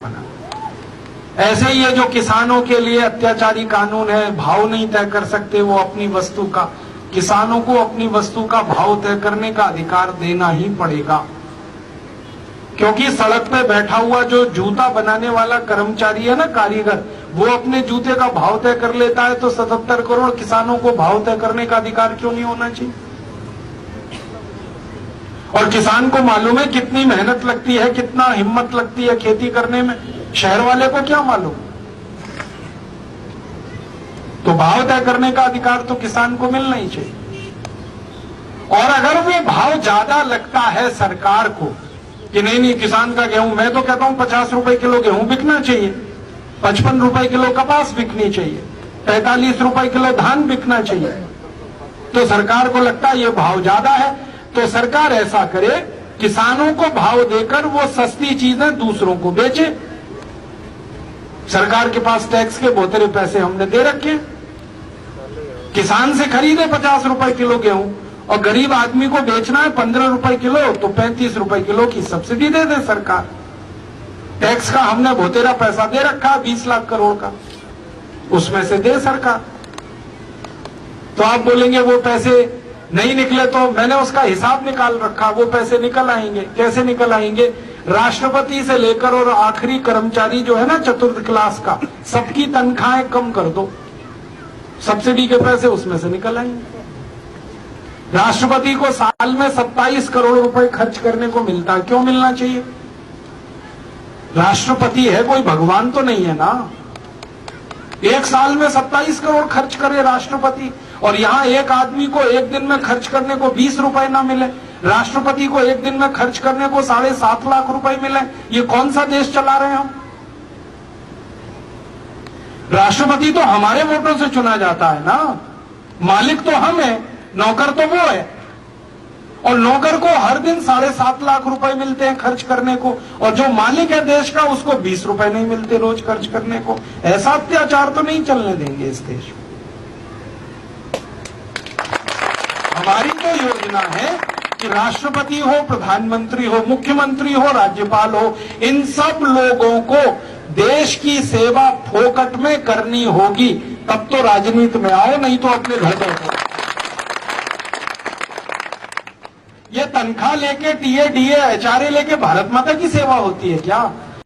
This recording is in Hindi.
बना। ऐसे ही ये जो किसानों के लिए अत्याचारी कानून है, भाव नहीं तय कर सकते वो अपनी वस्तु का, किसानों को अपनी वस्तु का भाव तय करने का अधिकार देना ही पड़ेगा। क्योंकि सड़क पे बैठा हुआ जो जूता बनाने वाला कर्मचारी है ना, कारीगर, वो अपने जूते का भाव तय कर लेता है, तो 77 करोड़ किसानों को भाव तय करने का अधिकार क्यों नहीं होना चाहिए? और किसान को मालूम है कितनी मेहनत लगती है, कितना हिम्मत लगती है खेती करने में, शहर वाले को क्या मालूम? तो भाव तय करने का अधिकार तो किसान को मिलना ही चाहिए। और अगर वो भाव ज्यादा लगता है सरकार को कि नहीं किसान का गेहूं, मैं तो कहता हूं 50 रुपए किलो गेहूं बिकना चाहिए, 55 रुपए किलो कपास बिकनी चाहिए, 45 रुपए किलो धान बिकना चाहिए, तो सरकार को लगता है ये भाव ज्यादा है, तो सरकार ऐसा करे, किसानों को भाव देकर वो सस्ती चीजें दूसरों को बेचे। सरकार के पास टैक्स के बहुतेरे पैसे हमने दे रखे, किसान से खरीदे 50 रुपए किलो गेहूं और गरीब आदमी को बेचना है 15 रुपए किलो, तो 35 रुपए किलो की सब्सिडी दे दे सरकार। टैक्स का हमने बहुतेरा पैसा दे रखा 20 लाख करोड़ का, उसमें से दे सरकार। तो आप बोलेंगे वो पैसे नहीं निकले, तो मैंने उसका हिसाब निकाल रखा, वो पैसे निकल आएंगे। कैसे निकल आएंगे? राष्ट्रपति से लेकर और आखिरी कर्मचारी जो है ना चतुर्थ क्लास का, सबकी तनख्वाहें कम कर दो, सब्सिडी के पैसे उसमें से निकल आएंगे। राष्ट्रपति को साल में 27 करोड़ रुपए खर्च करने को मिलता है, क्यों मिलना चाहिए? राष्ट्रपति है, कोई भगवान तो नहीं है ना। एक साल में 27 करोड़ खर्च करे राष्ट्रपति, और यहां एक आदमी को एक दिन में खर्च करने को 20 रुपए ना मिले, राष्ट्रपति को एक दिन में खर्च करने को 7.5 लाख रुपए मिले। ये कौन सा देश चला रहे हैं हम? राष्ट्रपति तो हमारे वोटों से चुना जाता है ना, मालिक तो हम है, नौकर तो वो है, और नौकर को हर दिन 7.5 लाख रुपए मिलते हैं खर्च करने को, और जो मालिक है देश का उसको 20 रुपए नहीं मिलते रोज खर्च करने को। ऐसा अत्याचार तो नहीं चलने देंगे इस देश में। हमारी तो योजना है कि राष्ट्रपति हो, प्रधानमंत्री हो, मुख्यमंत्री हो, राज्यपाल हो, इन सब लोगों को देश की सेवा फोकट में करनी होगी, तब तो राजनीति में आओ, नहीं तो अपने घर बैठो। ये तनख्वाह लेके, टीए, डीए, एचआरए लेके भारत माता की सेवा होती है क्या?